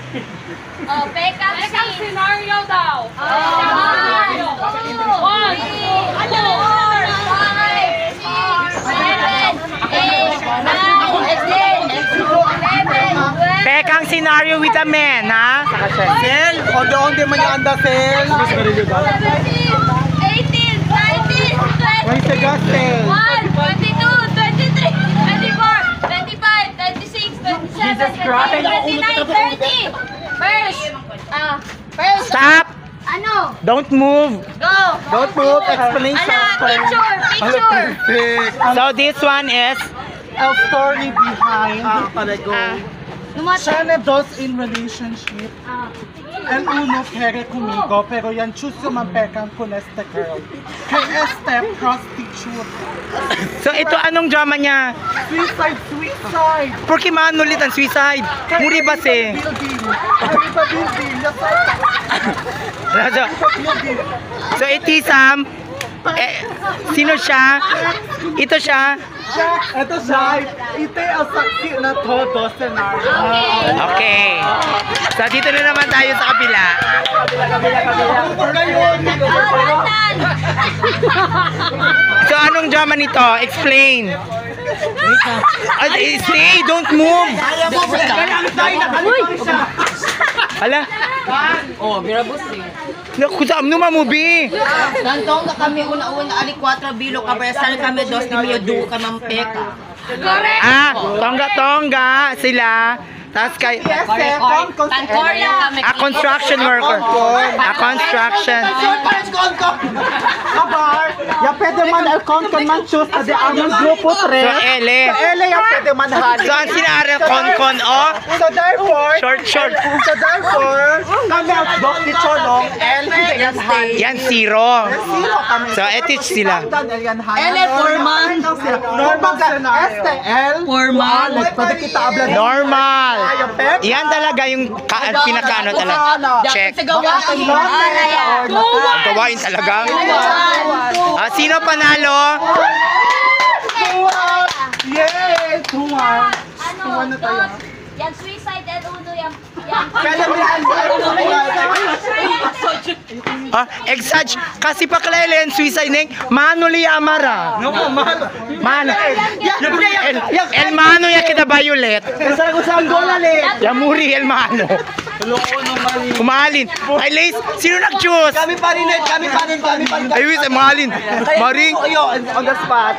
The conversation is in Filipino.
Pekang scenario daw. 1, 2, 3, 4, 5, 6, 7, 8, 9, 10, 11, 12. Pekang scenario with a man, ha? Sel, onde man yung anda, Sel. 17, 18, 19, 20, Segas, Sel. 21, 22, 23, 24, 25, 26, 27, 28, 29, 30. First. Stop! Ano? Don't move. Go. Don't move, explanation. Picture. Perfect. So this one is A story behind Parago. Lumata. Sana dos in relationship. El uno quiere conmigo, pero yan choose mapekan con este girl. Que este prostitute. so ito anong drama niya? Suicide. Porque manulit ang suicide. Muri ba si? Building. Arriba building. So itisam sino siya? Ito siya. Ito siya. Ito ang saksi na todo scenario. Okay. So dito na naman tayo sa kabila. So anong drama nito? Explain. Stay, don't move. Hala. Oh, birabos eh. Naku, saan mo mamubi? Nantong na kami una-una, ali 4 bilo, kabayasal kami, 2 niyo, 2 ka mampeka. Tongga sila. Tapos kay Tantoria kami. construction worker. Construction. Kabar, ya pwede man el con man choose na di among grupo So 3. ele. Ele ya pwede man hali. So ang sinara con oh. So therefore, Short. kami ang box ni Cholong, El yan hali. Yan zero. Sino kami? So etich sila. Ele, Foreman. Normal ka. Este, El. Formal. Pwede kita habla. Normal. Yan talaga yung pinakaano talaga. Check. Sa gawa ko yun. Ang gawain talaga. Sino panalo? Yay! Tuwan. Tuwan na tayo. Yan suicide and uno yan. Kaya Exage. Kasi pa kalala yung suicide neng Manoli Amara. no, Mano. El Mano ya kita violet. Sa kusang gola le. Yamuri El Mano. Kumalin. Ay, Lace, sino nag-choose? Kami pa rin. Ay, wait, Malin. Maring. On the spot.